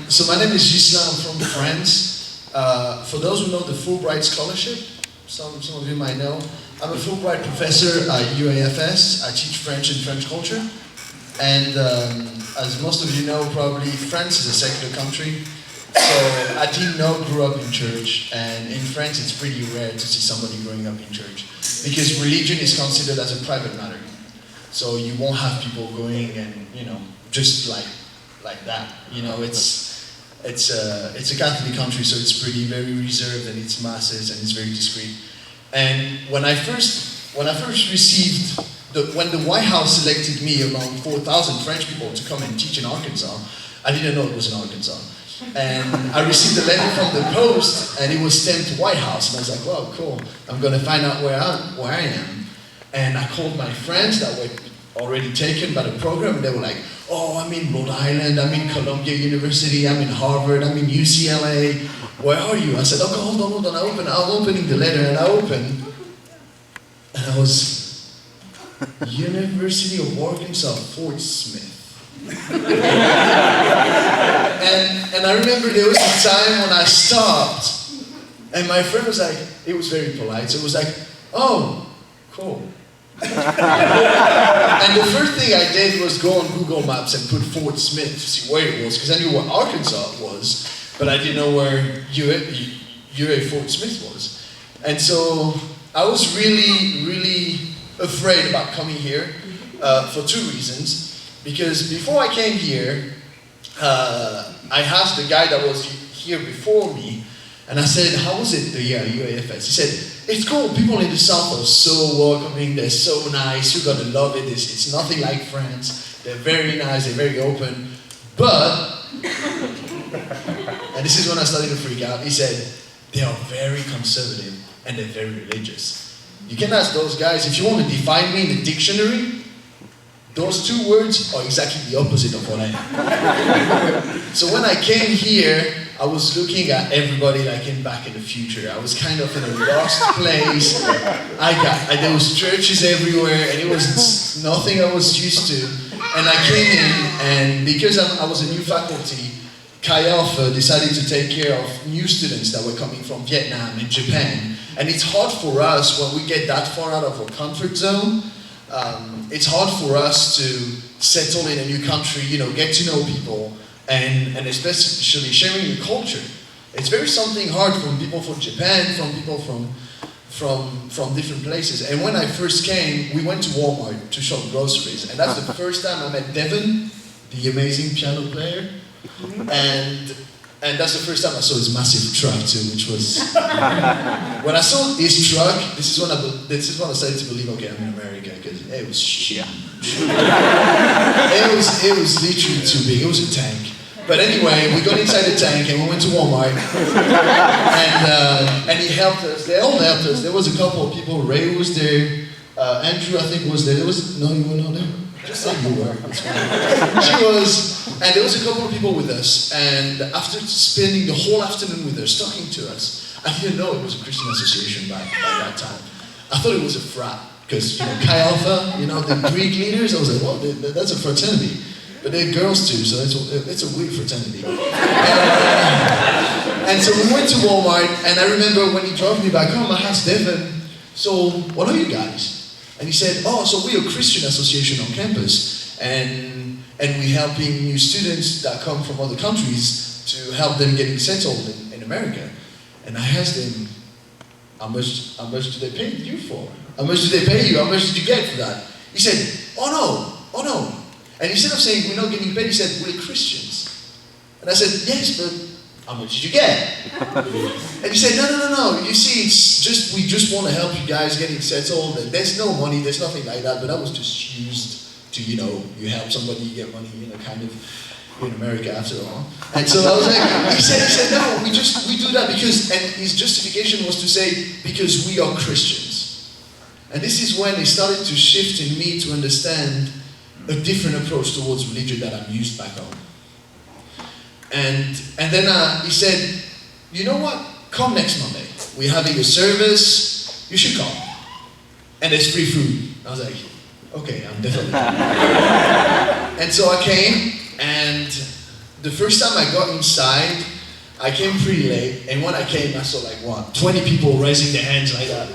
So my name is Ghislain, I'm from France. For those who know the Fulbright Scholarship, some of you might know, I'm a Fulbright professor at UAFS. I teach French and French culture. And as most of you know, probably France is a secular country. So I didn't grow up in church, and in France it's pretty rare to see somebody growing up in church because religion is considered as a private matter. So you won't have people going and just like that. It's a Catholic country, so it's very reserved and it's masses and it's very discreet. And when I first received when the White House selected me among 4,000 French people to come and teach in Arkansas, I didn't know it was in Arkansas. And I received a letter from the post, and it was stamped White House, and I was like, "Well, cool. I'm gonna find out where I am." And I called my friends that were already taken by the program, and they were like, "Oh, I'm in Rhode Island. I'm in Columbia University. I'm in Harvard. I'm in UCLA. Where are you?" I said, "Okay, hold on. I'm opening the letter," and I opened, and I was University of Arkansas, Fort Smith. and I remember there was a time when I stopped, and my friend was like, it was very polite, so it was like, "Oh, cool." And the first thing I did was go on Google Maps and put Fort Smith to see where it was, because I knew where Arkansas was, but I didn't know where UA Fort Smith was. And so I was really afraid about coming here for two reasons. Because before I came here, I asked the guy that was here before me, and I said, "How was it, the UAFS?" He said, "It's cool. People in the South are so welcoming. They're so nice. You're gonna love it. It's nothing like France. They're very nice. They're very open. But," and this is when I started to freak out, he said, "They are very conservative and they're very religious." You can ask those guys, if you want to define me in the dictionary, those two words are exactly the opposite of what I am. So when I came here, I was looking at everybody like in Back in the Future. I was kind of in a lost place. There was churches everywhere, and it was nothing I was used to. And I came in, and because I was a new faculty, UAFS decided to take care of new students that were coming from Vietnam and Japan. And it's hard for us when we get that far out of our comfort zone. It's hard for us to settle in a new country, get to know people, and especially sharing your culture. It's very something hard from people from Japan, from people from different places. And when I first came, we went to Walmart to shop groceries, and that's the first time I met Devin, the amazing piano player, and that's the first time I saw his massive truck too, which was when I saw his truck. This is when I started to believe, okay, I'm in America, because it was shit. It was literally too big. It was a tank. But anyway, we got inside the tank and we went to Walmart, and he helped us. They all helped us. There was a couple of people. Ray was there. Andrew, I think, was there. You were not there. Just say you were. She was. And there was a couple of people with us, and after spending the whole afternoon with us, talking to us, I didn't know it was a Christian association by that time. I thought it was a frat, because UAFS, the Greek leaders, I was like, well, that's a fraternity. But they're girls too, so it's a weird fraternity. And so we went to Walmart, and I remember when he drove me back home, I asked Devin, "So what are you guys?" And he said, "Oh, so we're a Christian association on campus, and we're helping new students that come from other countries to help them getting settled in America." And I asked him, how much do they pay you for? How much did they pay you? How much did you get for that? He said, oh no. And instead of saying, "We're not getting paid," he said, "We're Christians." And I said, "Yes, but how much did you get?" And he said, No. You see, we just want to help you guys getting settled. And there's no money, there's nothing like that. But I was just used to, you help somebody, you get money, kind of in America after all. And so I was like, he said, "No, we do that because," and his justification was to say, "because we are Christians." And this is when it started to shift in me to understand a different approach towards religion that I'm used back home. And then he said, "You know what? Come next Monday. We're having a service. You should come. And there's free food." I was like, okay, I'm definitely coming. And so I came, And the first time I got inside, I came pretty late, and when I came, I saw like, what, 20 people raising their hands like that.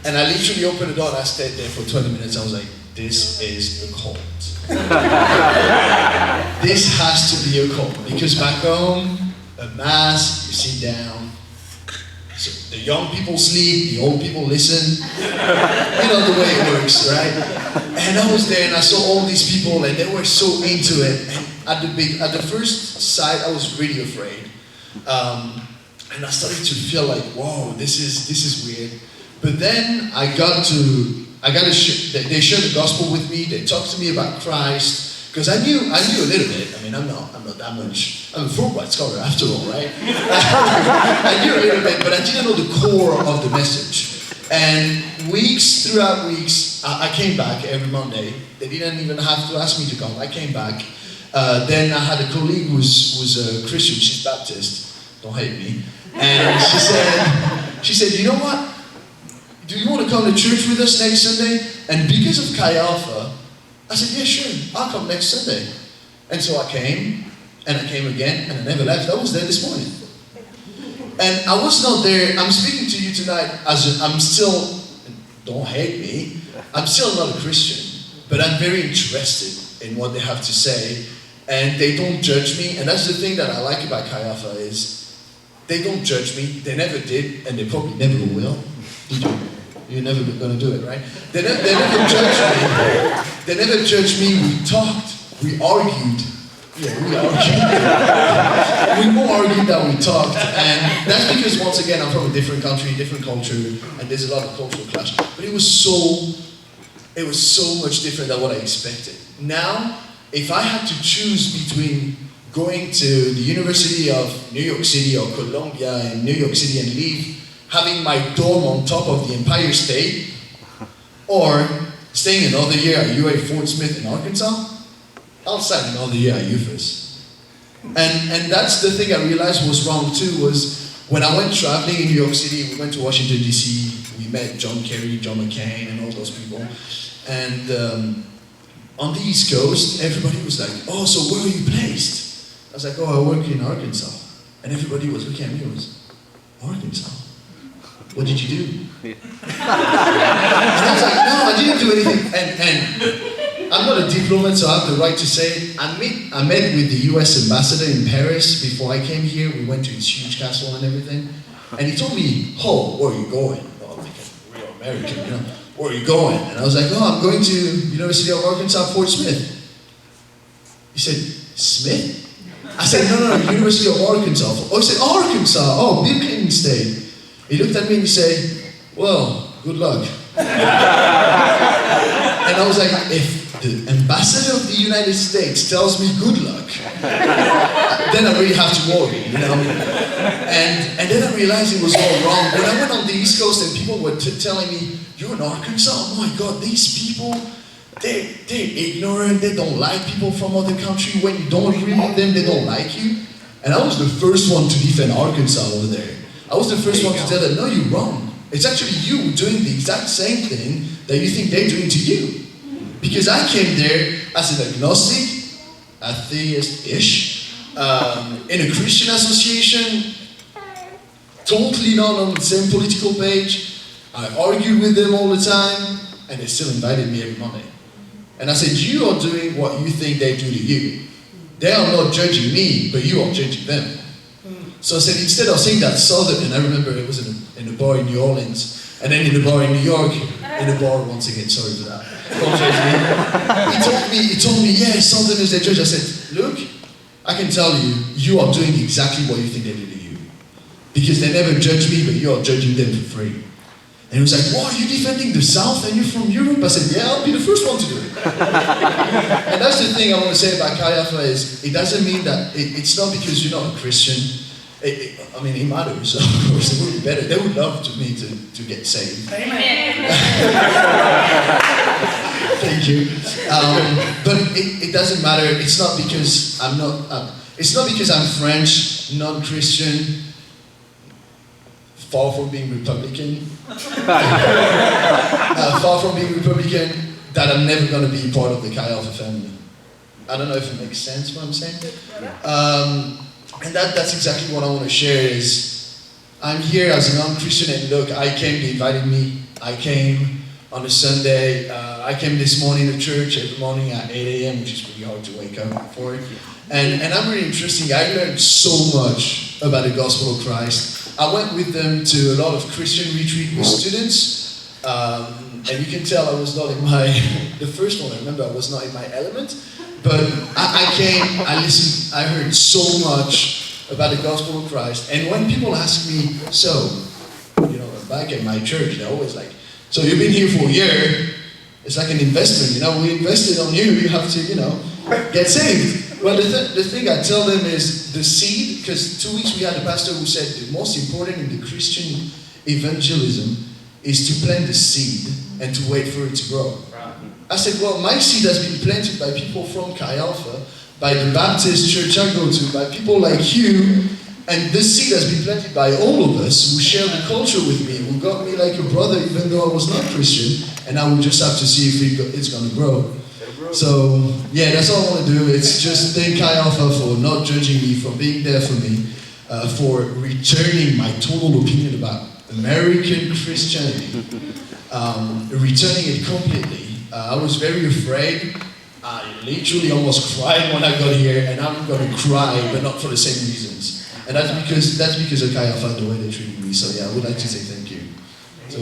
And I literally opened the door and I stayed there for 20 minutes. I was like, this is a cult. This has to be a cult. Because back home, a mass, you sit down. So the young people sleep, the old people listen. You know the way it works, right? And I was there and I saw all these people and they were so into it. And at the first sight, I was really afraid. And I started to feel like, whoa, this is weird. But then they shared the gospel with me. They talked to me about Christ. Because I knew a little bit. I mean, I'm not that much. I'm a Fulbright scholar after all, right? I knew a little bit, but I didn't know the core of the message. And throughout weeks, I came back every Monday. They didn't even have to ask me to come. I came back. Then I had a colleague who was a Christian. She's Baptist. Don't hate me. And she said, you know what? Do you want to come to church with us next Sunday? And because of Chi Alpha, I said, yeah, sure, I'll come next Sunday. And so I came, and I came again, and I never left. I was there this morning. And I was not there. I'm speaking to you tonight I'm still, don't hate me, I'm still not a Christian, but I'm very interested in what they have to say, and they don't judge me. And that's the thing that I like about Chi Alpha is they don't judge me. They never did, and they probably never will. You're never going to do it, right? They never judged me. They never judged me. We talked. We argued. Yeah, we argued. We more argued than we talked. And that's because, once again, I'm from a different country, different culture, and there's a lot of cultural clash. But it was so much different than what I expected. Now, if I had to choose between going to the University of New York City or Columbia in New York City and leave having my dorm on top of the Empire State, or staying another year at UA Fort Smith in Arkansas, I'll sign another year at UAFS. And that's the thing I realized was wrong too, was when I went traveling in New York City, we went to Washington DC, we met John Kerry, John McCain, and all those people. And on the East Coast, everybody was like, oh, so where are you placed? I was like, oh, I work in Arkansas. And everybody was looking at me and was, Arkansas? What did you do? And I was like, no, I didn't do anything. And I'm not a diplomat, so I have the right to say it. I met with the US ambassador in Paris before I came here. We went to his huge castle and everything. And he told me, oh, where are you going? Oh, I'm like a real American, you know. Where are you going? And I was like, oh, I'm going to University of Arkansas, Fort Smith. He said, Smith? I said, no, University of Arkansas. Oh, he said, Arkansas. Oh, Bill Clinton State. He looked at me and he said, well, good luck. And I was like, if the ambassador of the United States tells me good luck, then I really have to worry, you know? And then I realized it was all wrong. When I went on the East Coast and people were telling me, you're in Arkansas? Oh my God, these people, they're ignorant, they don't like people from other countries. When you don't agree with them, they don't like you. And I was the first one to defend Arkansas over there. I was the first one to tell them, no, you're wrong. It's actually you doing the exact same thing that you think they're doing to you. Because I came there as an agnostic, atheist-ish, in a Christian association, totally not on the same political page. I argued with them all the time, and they still invited me every Monday. And I said, you are doing what you think they do to you. They are not judging me, but you are judging them. So I said, instead of saying that Southern, and I remember it was in a bar in New Orleans, and then in a bar in New York, in a bar once again, sorry for that. Don't judge me. He told me, yeah, Southerners, they judge. I said, look, I can tell you, you are doing exactly what you think they do to you. Because they never judge me, but you are judging them for free. And he was like, wow, you're defending the South and you're from Europe? I said, yeah, I'll be the first one to do it. And that's the thing I want to say about Chi Alpha is, it doesn't mean that, it's not because you're not a Christian. I mean, it matters, of course. It would be better. They would love me to get saved. Amen. Thank you. But it doesn't matter. It's not because it's not because I'm French, non-Christian, far from being Republican. Far from being Republican, that I'm never going to be part of the Chi Alpha family. I don't know if it makes sense what I'm saying. And that's exactly what I want to share is, I'm here as a non-Christian, and look, I came, they invited me, I came on a Sunday, I came this morning to church every morning at 8 a.m., which is pretty hard to wake up for it. And I'm really interesting, I learned so much about the gospel of Christ. I went with them to a lot of Christian retreat with students, and you can tell I was not in my, the first one I remember, I was not in my element, but I came, I listened, I heard so much about the gospel of Christ. And when people ask me, so, back at my church, they're always like, so you've been here for a year, it's like an investment, we invested on you, you have to, get saved. Well, the thing I tell them is the seed, because 2 weeks we had a pastor who said the most important in the Christian evangelism is to plant the seed and to wait for it to grow. I said, well, my seed has been planted by people from Chi Alpha, by the Baptist church I go to, by people like you, and this seed has been planted by all of us who share the culture with me, who got me like a brother even though I was not Christian, and I will just have to see if it's going to grow. So, yeah, that's all I want to do. It's just thank Chi Alpha for not judging me, for being there for me, for returning my total opinion about American Christianity, returning it completely. I was very afraid. I literally almost cried when I got here, and I'm going to cry, but not for the same reasons. And that's because of Chi Alpha, the way they treated me. So yeah, I would like to say thank you. So,